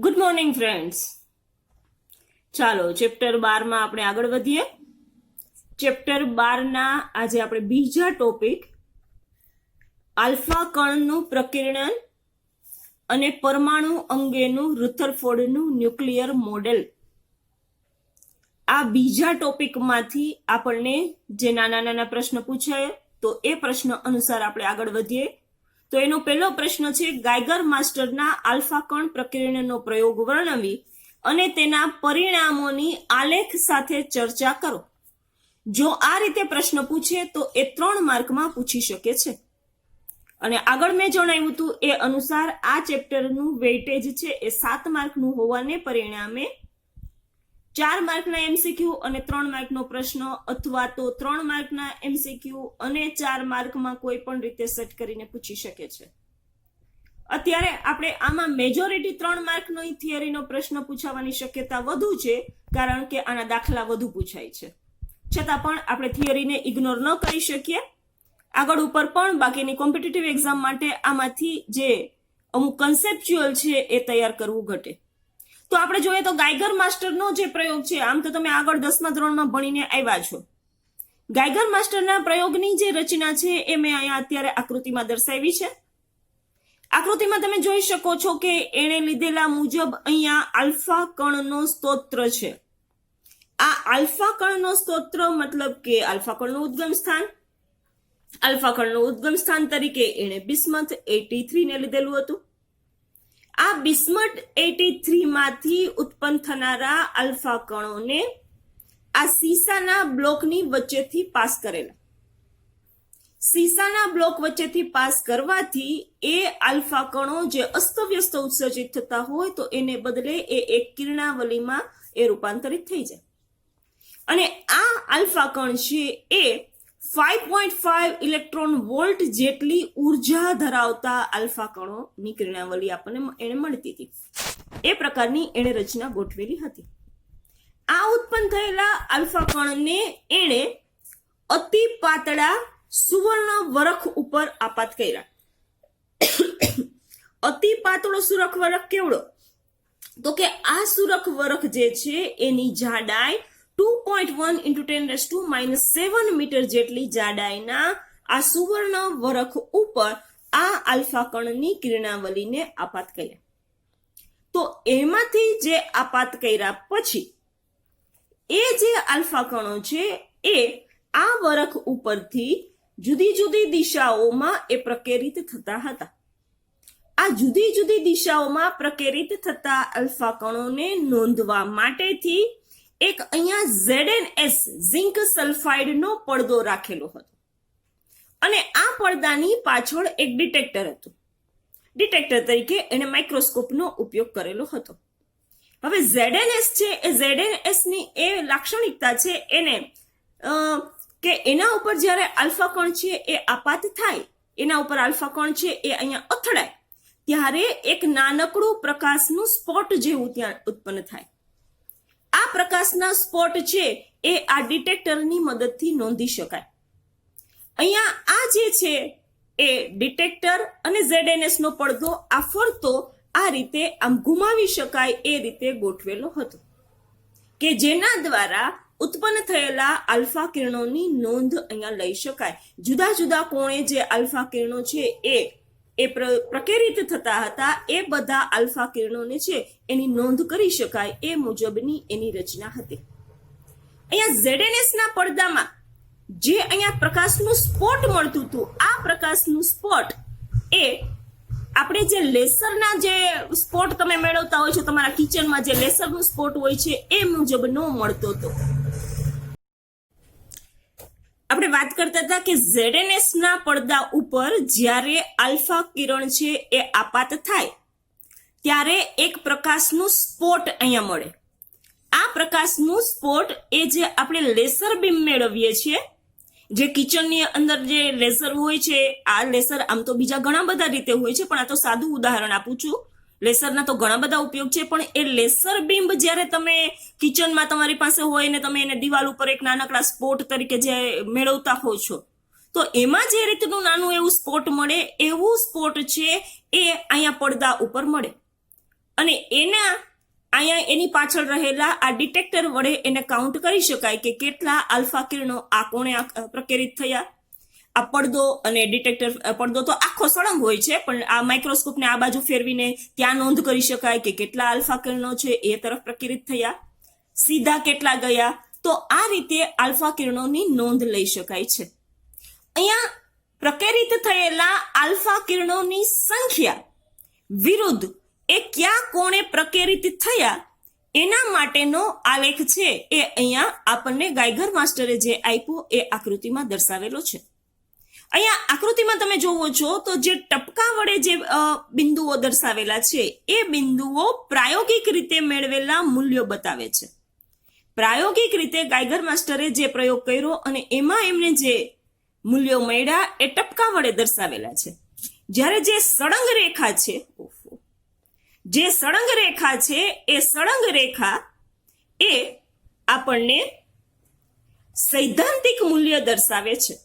Good morning friends. ચાલો chapter 12 માં આપણે આગળ વધીએ. ચેપ્ટર 12 ના આજે આપણે બીજા ટોપિક આલ્ફા કણનું પ્રકીર્ણન અને પરમાણુ અંગેનું રુથરફોર્ડનું ન્યુક્લિયર મોડેલ, આ બીજા ટોપિકમાંથી આપણને જે નાના નાના પ્રશ્ન પૂછાય તો એ પ્રશ્ન અનુસાર આપણે આગળ વધીએ. તો એનો પહેલો પ્રશ્ન છે, ગાઇગર માસ્ટરના આલ્ફા કણ પ્રકીર્ણનનો પ્રયોગ વર્ણવી અને તેના પરિણામોની આલેખ સાથે ચર્ચા કરો. જો આ રીતે પ્રશ્ન પૂછે તો એ 3 માર્કમાં પૂછી શકે છે. અને આગળ મેં જણાવ્યું હતું એ અનુસાર આ ચેપ્ટરનું વેઇટેજ છે એ 7 માર્કનું હોવાને પરિણામે 4 માર્કના એમસીક્યુ અને 3 માર્કનો પ્રશ્ન, અથવા તો 3 માર્કના એમસીક્યુ અને 4 માર્કમાં કોઈ પણ રીતે સેટ કરીને પૂછી શકે છે. અત્યારે આપણે આમાં મેજોરિટી 3 માર્કનો થિયરીનો પ્રશ્ન પૂછાવાની શક્યતા વધુ છે, કારણ કે આના દાખલા વધુ પૂછાય છે. છતાં પણ આપણે થિયરીને ઇગ્નોર ન કરી શકીએ. આગળ ઉપર પણ બાકીની કોમ્પિટિટિવ એક્ઝામ માટે આમાંથી જે અમુક કન્સેપ્ચ્યુઅલ છે એ તૈયાર કરવું ઘટે. તો આપણે જોઈએ તો ગાઇગર માસ્ટરનો જે પ્રયોગ છે, આમ તો તમે આગળ 10મા ધોરણમાં ભણીને આવ્યા છો. ગાઇગર માસ્ટરના પ્રયોગની જે રચના છે એ મેં અહીંયા અત્યારે આકૃતિમાં દર્શાવી છે. આકૃતિમાં તમે જોઈ શકો છો કે એણે લીધેલા મુજબ અહીંયા આલ્ફા કણનો સ્ત્રોત છે. આ આલ્ફા કણનો સ્ત્રોત મતલબ કે આલ્ફા કણનું ઉદ્ગમ સ્થાન. આલ્ફા કણનું ઉદ્ગમ સ્થાન તરીકે એણે બિસ્મથ 83 ને લીધેલું હતું. આ બિસ્મથ 83 માંથી ઉત્પન્ન થનારા આલ્ફા કણોને આ સીસાના બ્લોકની વચ્ચેથી પાસ કરેલા. સીસાના બ્લોક વચ્ચેથી પાસ કરવાથી એ આલ્ફા કણો જે અસ્તવ્યસ્ત ઉત્સર્જિત થતા હોય તો એને બદલે એ એક કિરણાવલીમાં એ રૂપાંતરિત થઈ જાય. અને આ આલ્ફા કણ છે એ 5.5 ઇલેક્ટ્રોન વોલ્ટ જેટલી ઉર્જા ધરાવતા આલ્ફા કણોની કિરણાવલી આપણને એને મળતી હતી. એ પ્રકારની એને રચના ગોઠવેલી હતી. આ ઉત્પન્ન થયેલા આલ્ફા કણને એણે અતિ પાતળા સુવર્ણ વરખ ઉપર આપાત કર્યા. અતિ પાતળો સુરખ વરખ કેવડો? તો કે આ સુરખ વરખ જે છે એની જાડાઈ 2.1 × 10⁻⁷ મીટર જેટલી જાડાઈના આ સુવર્ણ વરખ ઉપર આ આલ્ફા કણની કિરણાવલીને આપાત કર્યા. તો એમાંથી જે આપાત કર્યા પછી એ જે આલ્ફા કણો છે એ આ વરખ ઉપરથી જુદી જુદી દિશાઓમાં એ પ્રકેરિત થતા હતા. આ જુદી જુદી દિશાઓમાં પ્રકેરિત થતા આલ્ફા કણોને નોંધવા માટેથી એક અહીંયા ZnS ઝિંક સલ્ફાઇડનો પડદો રાખેલો હતો. અને આ પડદાની પાછળ એક ડિટેક્ટર હતું. ડિટેક્ટર તરીકે એને માઇક્રોસ્કોપનો ઉપયોગ કરેલો હતો. હવે ZnS છે એ ZnS ની એ લાક્ષણિકતા છે એને કે એના ઉપર જ્યારે આલ્ફા કણ છે એ આપાત થાય, એના ઉપર આલ્ફા કણ છે એ અહીંયા અથડાય ત્યારે એક નાનકડું પ્રકાશનું સ્પોટ જેવું ત્યાં ઉત્પન્ન થાય. આ પ્રકાશના સ્પોટ છે એ આ ડિટેક્ટરની મદદથી નોંધી શકાય. અહીંયા આ જે છે એ ડિટેક્ટર અને ZnS નો પડદો આ ફરતો આ રીતે આમ ઘુમાવી શકાય એ રીતે ગોઠવેલો હતો, કે જેના દ્વારા ઉત્પન્ન થયેલા આલ્ફા કિરણોની નોંધ અહીંયા લઈ શકાય. જુદા જુદા કોણે જે આલ્ફા કિરણો છે એ પ્રકેરિત થતા હતા એ બધા આલ્ફા કિરણોને છે એની નોંધ કરી શકાય એ મુજબની એની રચના હતી. અહીંયા ZnS ના પડદામાં જે અહીંયા પ્રકાશનું સ્પોટ મળતું હતું, આ પ્રકાશનું સ્પોટ એ આપણે જે લેસરના જે સ્પોટ તમે મેળવતા હોય છો તમારા કિચનમાં, જે લેસરનું સ્પોટ હોય છે એ મુજબ ન મળતો હતો. આપણે વાત કરતા હતા કે ZnS ના પડદા ઉપર જ્યારે આલ્ફા કિરણ છે એ આપાત થાય ત્યારે એક પ્રકાશનું સ્પોટ અહીંયા મળે. આ પ્રકાશનું સ્પોટ એ જે આપણે લેસર બીમ મેળવીએ છીએ, જે કિચનની અંદર જે લેસર હોય છે, આ લેસર આમ તો બીજા ઘણા બધા રીતે હોય છે, પણ આ તો સાદું ઉદાહરણ આપું છું. લેસરના તો ઘણા બધા ઉપયોગ છે, પણ એ લેસર બીમ જ્યારે તમે કિચનમાં તમારી પાસે હોય ને તમે એને દિવાલ ઉપર એક નાનકડા સ્પોટ તરીકે જે મેળવતા હો છો, તો એમાં જે રીતનું નાનું એવું સ્પોટ મળે એવું સ્પોટ છે એ અહીંયા પડદા ઉપર મળે. અને અહીંયા એની પાછળ રહેલા આ ડિટેક્ટર વડે એને કાઉન્ટ કરી શકાય કે કેટલા આલ્ફા કિરણો આ કોણે પ્રકેરિત થયા. આ પડદો અને ડિટેક્ટર, પડદો તો આખો સળંગ હોય છે, પણ આ માઇક્રોસ્કોપને આ બાજુ ફેરવીને ત્યાં નોંધ કરી શકાય કે કેટલા આલ્ફા કિરણો છે એ તરફ પ્રકેરિત થયા, સીધા કેટલા ગયા. તો આ રીતે આલ્ફા કિરણોની નોંધ લઈ શકાય છે. અહીંયા પ્રકેરિત થયેલા આલ્ફા કિરણોની સંખ્યા વિરુદ્ધ એ કયા કોણે પ્રકેરિત થયા એના માટેનો આલેખ છે એ અહીંયા આપણને ગાઈગર માસ્ટરે જે આપ્યો એ આકૃતિમાં દર્શાવેલો છે. અહીંયા આકૃતિમાં તમે જોવો છો તો જે ટપકા વડે જે બિંદુઓ દર્શાવેલા છે એ બિંદુઓ પ્રાયોગિક રીતે મેળવેલા મૂલ્યો બતાવે છે. પ્રાયોગિક રીતે ગાઈગર માસ્ટરે જે પ્રયોગ કર્યો અને એમાં એમને જે મૂલ્યો મળ્યા એ ટપકા વડે દર્શાવેલા છે. જ્યારે જે સળંગ રેખા છે, જે સળંગ રેખા છે એ સળંગ રેખા એ આપણને સૈદ્ધાંતિક મૂલ્ય દર્શાવે છે.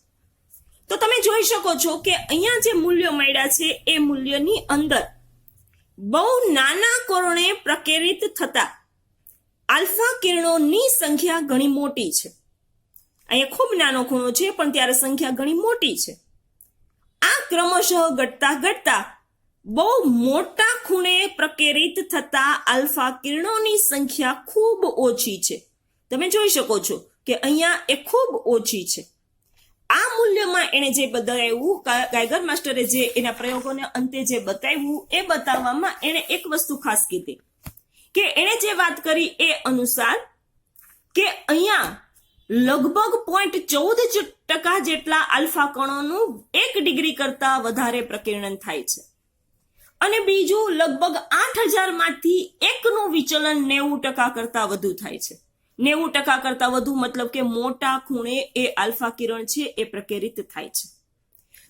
તો તમે જોઈ શકો છો કે અહીંયા જે મૂલ્યો મળ્યા છે એ મૂલ્યની અંદર બહુ નાના કોણે પ્રકેરિત થતા આલ્ફા કિરણોની સંખ્યા ઘણી મોટી છે. અહીંયા ખૂબ નાનો ખૂણો છે પણ ત્યારે સંખ્યા ઘણી મોટી છે. આ ક્રમશઃ ઘટતા ઘટતા બહુ મોટા ખૂણે પ્રકેરિત થતા આલ્ફા કિરણોની સંખ્યા ખૂબ ઓછી છે. તમે જોઈ શકો છો કે અહીંયા એ ખૂબ ઓછી છે. આ મૂલ્યમાં એને જે બતાવ્યું, ગાઈગર માસ્ટરે જે એના પ્રયોગોને અંતે જે બતાવ્યું એ બતાવવામાં એને એક વસ્તુ ખાસ કીધી કે એને જે વાત કરી એ અનુસાર કે અહીંયા લગભગ 0.14% જેટલા આલ્ફા કણોનું 1 ડિગ્રી કરતા વધારે પ્રકીર્ણન થાય છે. અને બીજું લગભગ 8000 માંથી એકનું વિચલન 90% કરતા વધુ થાય છે. 90% કરતા વધુ મતલબ કે મોટા ખૂણે એ આલ્ફા કિરણ છે એ પ્રકેરિત થાય છે.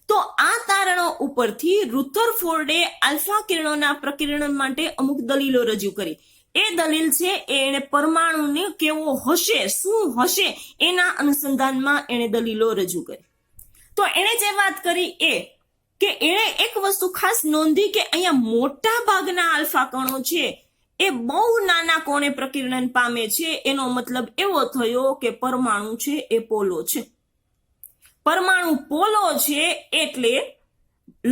તો આ તારણો ઉપરથી રુથરફોર્ડે આલ્ફા કિરણોના પ્રકીર્ણન માટે અમુક દલીલો રજૂ કરી. એ દલીલ છે એને પરમાણુને કેવો હશે, શું હશે એના અનુસંધાનમાં એને દલીલો રજૂ કરી. તો એને જે વાત કરી એ કે એણે એક વસ્તુ ખાસ નોંધી કે અહીંયા મોટા ભાગના આલ્ફા કણો છે એ બહુ નાના કોણે પ્રકીર્ણન પામે છે. એનો મતલબ એવો થયો કે પરમાણુ છે એ પોલો છે. પરમાણુ પોલો છે એટલે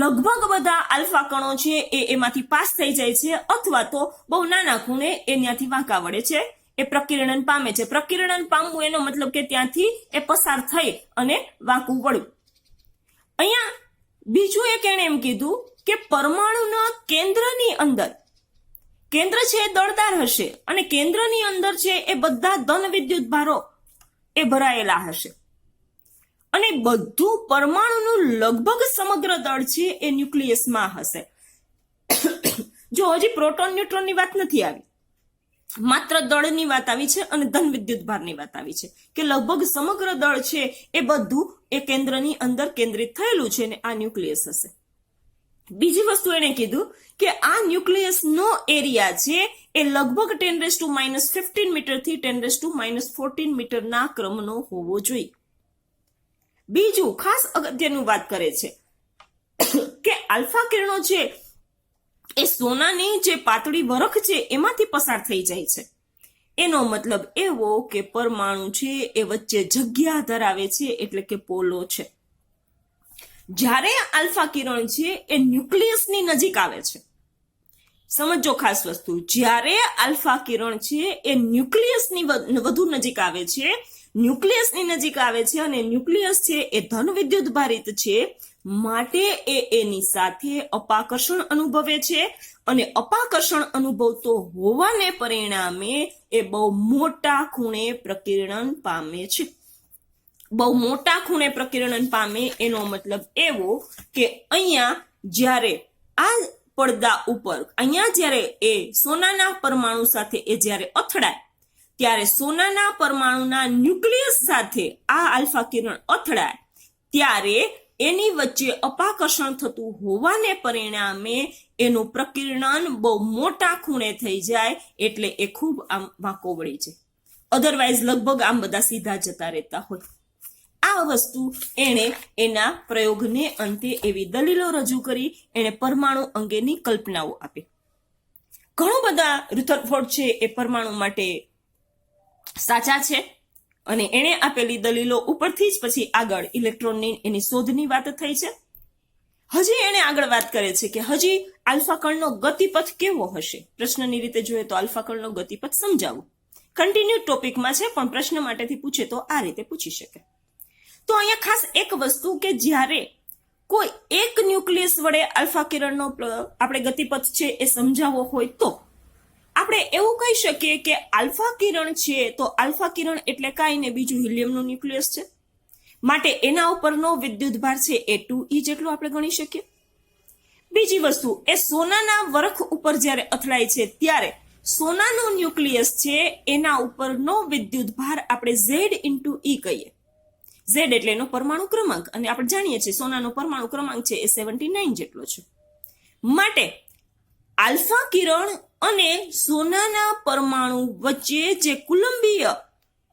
લગભગ બધા આલ્ફા કણો છે એ એમાંથી પાસ થઈ જાય છે અથવા તો બહુ નાના ખૂણે એ ત્યાંથી વાંકા વળે છે, એ પ્રકીર્ણન પામે છે. પ્રકીર્ણન પામવું એનો મતલબ કે ત્યાંથી એ પસાર થઈ અને વાંકું વળ્યું. અહીંયા બીજું એક એણે એમ કીધું કે પરમાણુના કેન્દ્રની અંદર, કેન્દ્ર છે એ દળદાર હશે અને કેન્દ્રની અંદર છે એ બધા ધન વિદ્યુત ભારો એ ભરાયેલા હશે અને બધું પરમાણુનું લગભગ સમગ્ર દળ છે એ ન્યુક્લિયસમાં હશે. જો હજી પ્રોટોન ન્યુટ્રોનની વાત નથી આવી, માત્ર દળની વાત આવી છે અને ધન વિદ્યુત ભારની વાત આવી છે કે લગભગ સમગ્ર દળ છે એ બધું એ કેન્દ્રની અંદર કેન્દ્રિત થયેલું છે ને આ ન્યુક્લિયસ હશે. બીજી વસ્તુ એને કીધું કે આ ન્યુક્લિયસનો એરિયા છે એ લગભગ 10⁻15 મીટરથી 10⁻14 મીટરના ક્રમનો હોવો જોઈએ. બીજું ખાસ અગત્યનું વાત કરે છે કે આલ્ફા કિરણો છે એ સોનાની જે પાતળી વરખ છે એમાંથી પસાર થઈ જાય છે. એનો મતલબ એવો કે પરમાણુ છે એ વચ્ચે જગ્યા ધરાવે છે એટલે કે પોલો છે. જ્યારે આલ્ફા કિરણ છે એ ન્યુક્લિયસની નજીક આવે છે, સમજો ખાસ વસ્તુ, જ્યારે આલ્ફા કિરણ છે એ ન્યુક્લિયસની વધુ નજીક આવે છે, ન્યુક્લિયસની નજીક આવે છે અને ન્યુક્લિયસ છે એ ધન વિદ્યુત ભારિત છે માટે એ એની સાથે અપાકર્ષણ અનુભવે છે અને અપાકર્ષણ અનુભવતો હોવાને પરિણામે એ બહુ મોટા ખૂણે પ્રકીર્ણન પામે છે. બહુ મોટા ખૂણે પ્રકીર્ણન પામે એનો મતલબ એવો કે અહીંયા જ્યારે આ પડદા ઉપર અહીંયા જ્યારે એ સોનાના પરમાણુ સાથે એ જ્યારે અથડાય ત્યારે સોનાના પરમાણુના ન્યુક્લિયસ સાથે આ આલ્ફા કિરણ અથડાય ત્યારે એની વચ્ચે અપાકર્ષણ થતું હોવાને પરિણામે એનું પ્રકીર્ણન બહુ મોટા ખૂણે થઈ જાય એટલે એ ખૂબ આમ વાંકો વળી જાય. અધરવાઇઝ લગભગ આમ બધા સીધા જતા રહેતા હોય. આ વસ્તુ એણે એના પ્રયોગને અંતે એવી દલીલો રજૂ કરી, એણે પરમાણુ અંગેની કલ્પનાઓ આપી. ઘણું બધા રુથરફોર્ડ છે એ પરમાણુ માટે સાચા છે અને એણે આપેલી દલીલો ઉપરથી જ પછી આગળ ઇલેક્ટ્રોનની એની શોધની વાત થઈ છે. હજી એને આગળ વાત કરે છે કે હજી આલ્ફા કણનો ગતિપથ કેવો હશે. પ્રશ્નની રીતે જોઈએ તો આલ્ફા કણનો ગતિપથ સમજાવો. કન્ટિન્યુ ટોપિકમાં છે પણ પ્રશ્ન માટેથી પૂછે તો આ રીતે પૂછી શકે. તો અહીંયા ખાસ એક વસ્તુ કે જ્યારે કોઈ એક ન્યુક્લિયસ વડે આલ્ફા કિરણનો આપણે ગતિપથ છે એ સમજાવવો હોય તો આપણે એવું કહી શકીએ કે આલ્ફા કિરણ છે તો આલ્ફા કિરણ એટલે કાંઈ ને બીજું હિલિયમનું ન્યુક્લિયસ છે, માટે એના ઉપરનો વિદ્યુતભાર છે એ 2e જેટલો આપણે ગણી શકીએ. બીજી વસ્તુ, એ સોનાના વરખ ઉપર જ્યારે અથડાય છે ત્યારે સોનાનું ન્યુક્લિયસ છે એના ઉપરનો વિદ્યુતભાર આપણે Z × E કહીએ. Z એટલે એનો પરમાણુ ક્રમાંક, અને આપણે જાણીએ છીએ સોનાનો પરમાણુ ક્રમાંક છે એ 79 જેટલો છે. માટે આલ્ફા કિરણ અને સોનાના પરમાણુ વચ્ચે જે કુલંબીય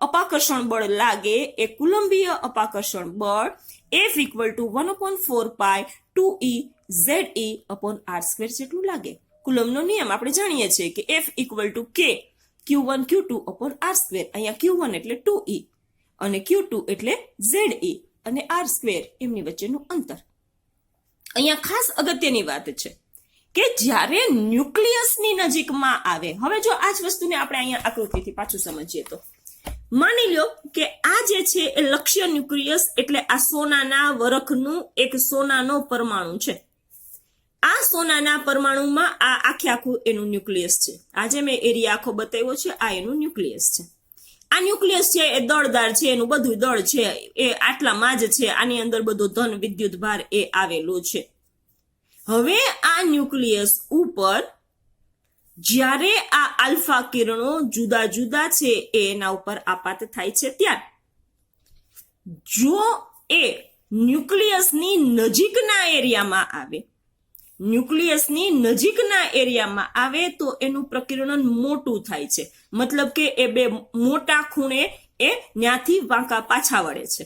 અપાકર્ષણ બળ લાગે એ કુલંબીય અપાકર્ષણ બળ F = 1/4π 2e Ze/r² જેટલું લાગે. કુલમનો નિયમ આપણે જાણીએ છીએ કે F = K Q1 Q2/r². અહીંયા Q1 એટલે 2e અને Q2 એટલે Ze અને r² એમની વચ્ચેનું અંતર. અહીંયા ખાસ અગત્યની વાત છે કે જ્યારે ન્યુક્લિયસની નજીકમાં આવે, હવે જો આ જ વસ્તુને આપણે અહીંયા આકૃતિથી પાછું સમજીએ તો માની લો કે આ જે છે એ લક્ષ્ય ન્યુક્લિયસ એટલે આ સોનાના વરખનું એક સોનાનો પરમાણુ છે. આ સોનાના પરમાણુમાં આ આખું એનું ન્યુક્લિયસ છે. આજે મેં એરિયા આખો બતાવ્યો છે, આ એનું ન્યુક્લિયસ છે. આ ન્યુક્લિયસ છે એ દળદાર છે, એનું બધું દળ છે એ આટલામાં જ છે. આની અંદર બધો ધન વિદ્યુત ભાર એ આવેલો છે. હવે આ ન્યુક્લિયસ ઉપર જ્યારે આ આલ્ફા કિરણો જુદા જુદા છે એના ઉપર આપાત થાય છે ત્યારે જો એ ન્યુક્લિયસની નજીકના એરિયામાં આવે તો એનું પ્રકિરણન મોટું થાય છે. મતલબ કે એ બે મોટા ખૂણે એ ન્યાથી વાંકા પાછા વળે છે.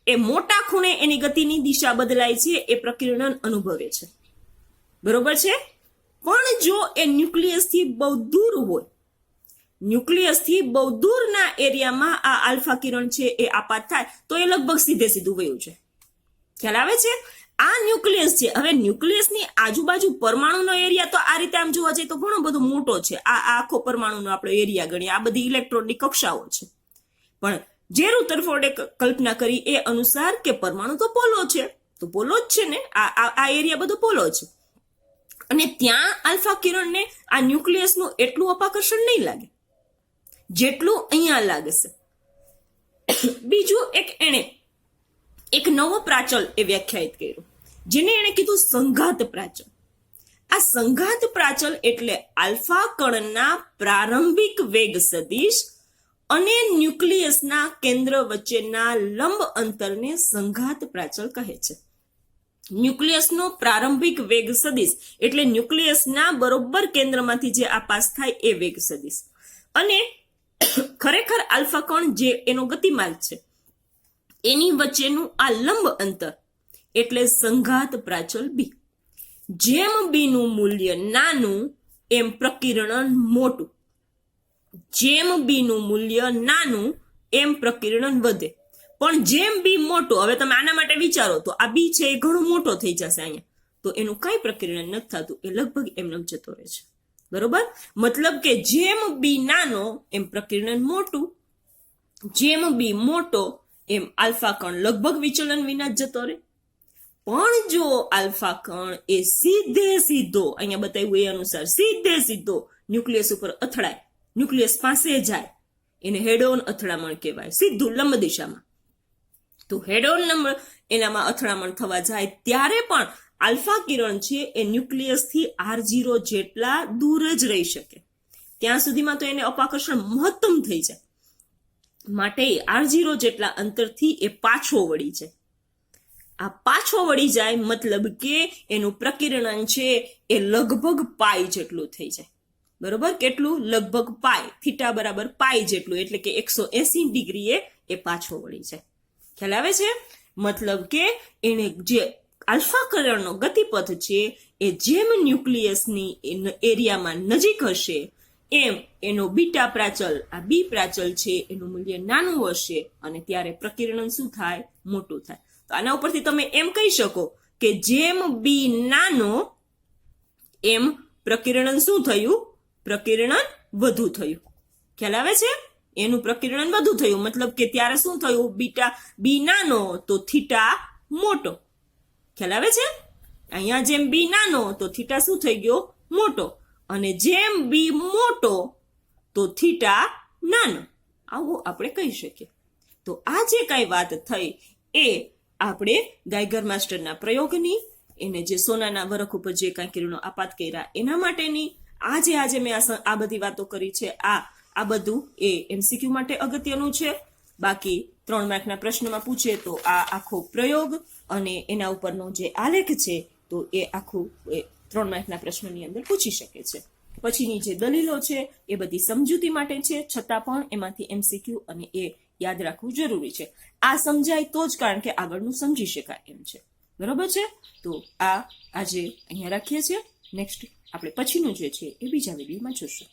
એ મોટા ખૂણે એની ગતિની દિશા બદલાય છે, એ પ્રકિરણન અનુભવે છે. બરોબર છે. પણ જો એ ન્યુક્લિયસથી બહુ દૂર હોય, ન્યુક્લિયસથી બહુ દૂરના એરિયામાં આ આલ્ફા કિરણ છે એ આપાત થાય તો એ લગભગ સીધું વયું છે. ખ્યાલ આવે છે? આ ન્યુક્લિયસ છે. હવે ન્યુક્લિયસની આજુબાજુ પરમાણુનો એરિયા તો આ રીતે આમ જોવા જઈએ તો ઘણો બધો મોટો છે. આ આખો પરમાણુનો આપણે એરિયા ગણીએ, આ બધી ઇલેક્ટ્રોનની કક્ષાઓ છે. પણ જે રુથરફોર્ડે કલ્પના કરી એ અનુસાર કે પરમાણુ તો પોલો છે, તો પોલો જ છે ને, આ એરિયા બધો પોલો છે. અને ત્યાં આલ્ફા કિરણને આ ન્યુક્લિયસનું એટલું અપાકર્ષણ નહીં લાગે જેટલું અહીંયા લાગશે. બીજું એણે એક નવો પ્રાચલ એ વ્યાખ્યાયિત કર્યો જેને એણે કીધું સંઘાત પ્રાચલ. આ સંઘાત પ્રાચલ એટલે આલ્ફા કણના પ્રારંભિક વેગ સદિશ અને ન્યુક્લિયસના કેન્દ્ર વચ્ચેના લંબ અંતરને સંઘાત પ્રાચલ કહે છે. ન્યુક્લિયસનો પ્રારંભિક વેગ સદિશ એટલે ન્યુક્લિયસના બરોબર કેન્દ્રમાંથી જે આ પાસ થાય એ વેગ સદિશ, અને ખરેખર આલ્ફા કણ જે એનો ગતિમાર્ગ છે એની વચ્ચેનું આ લંબ અંતર એટલે સંઘાત પ્રાચલ બી. જેમ બી નું મૂલ્ય નાનું એમ પ્રકિરણન મોટું, જેમ બી નું મૂલ્ય નાનું એમ પ્રકિરણન વધે. પણ જેમ બી મોટો, હવે તમે આના માટે વિચારો તો આ બી છે એ ઘણો મોટો થઈ જશે અહીંયા, તો એનું કઈ પ્રકિરણન નથી થતું, એ લગભગ એમને જતો રહે છે. બરોબર? મતલબ કે જેમ બી નાનો એમ પ્રકિરણન મોટું, જેમ બી મોટો એમ આલ્ફા કણ લગભગ વિચલન વિના જ જતો રહે. પણ જો આલ્ફા કણ એ સીધો અહીંયા બતાવ્યું એ અનુસાર સીધો ન્યુક્લિયસ ઉપર અથડાય, ન્યુક્લિયસ પાસે જાય, એને હેડ ઓન અથડામણ કહેવાય, સીધું લંબ દિશામાં. તો હેડ ઓન એનામાં અથડામણ થવા જાય ત્યારે પણ આલ્ફા કિરણ છે એ ન્યુક્લિયસથી r0 જેટલા દૂર જ રહી શકે. ત્યાં સુધીમાં તો એને અપાકર્ષણ મહત્તમ થઈ જાય, માટે r0 જેટલા અંતરથી એ પાછો વળી જાય. આ પાછો વળી જાય મતલબ કે એનું પ્રકિરણન છે એ લગભગ પાઈ જેટલું થઈ જાય. બરોબર? કેટલું? લગભગ પાઈ, થીટા બરાબર પાઈ જેટલું, એટલે કે 180 ડિગ્રીએ એ પાછો વળી જાય. ખ્યાલ આવે છે? મતલબ કે એને જે આલ્ફાકણનો ગતિપથ છે એ જેમ ન્યુક્લિયસની એરિયામાં નજીક હશે એમ એનો બીટા પ્રાચલ, આ બી પ્રાચલ છે એનું મૂલ્ય નાનું હશે અને ત્યારે પ્રકિરણન શું થાય? મોટું થાય. તો આના ઉપરથી તમે એમ કહી શકો કે જેમ બી નાનો એમ પ્રકિરણન શું થયું? પ્રકિરણન વધુ થયું. ખ્યાલ આવે છે? એનું પ્રકિરણન વધુ થયું મતલબ કે ત્યારે શું થયું? બીટા બી નાનો તો થીટા મોટો. ખ્યાલ આવે છે? અહીંયા જેમ બી નાનો તો થીટા શું થઈ ગયો? મોટો. અને જેમ બી મોટો તો થીટા નાનો. આવું આપણે કહી શકીએ. તો આ જે કાંઈ વાત થઈ એ આપણે ગાઈગર માસ્ટરના પ્રયોગની, એને જે સોનાના વરખ ઉપર જે કાંઈ કિરણો આપાત કર્યા એના માટેની, આજે મેં આ બધી વાતો કરી છે, આ બધું એ એમસીક્યુ માટે અગત્યનું છે. બાકી 3 માર્કના પ્રશ્નમાં પૂછે તો આ આખો પ્રયોગ અને એના ઉપરનો જે આલેખ છે તો એ આખું 3 માર્કના પ્રશ્નની અંદર પૂછી શકે છે. પછીની જે દલીલો છે એ બધી સમજૂતી માટે છે, છતાં પણ એમાંથી એમસીક્યુ અને એ યાદ રાખવું જરૂરી છે. આ સમજાય તો જ, કારણ કે આગળનું સમજી શકાય એમ છે. બરોબર છે? તો આ આજે અહીંયા રાખીએ છીએ. નેક્સ્ટ આપણે પછીનું જે છે એ બીજા વિડીયોમાં જોશું.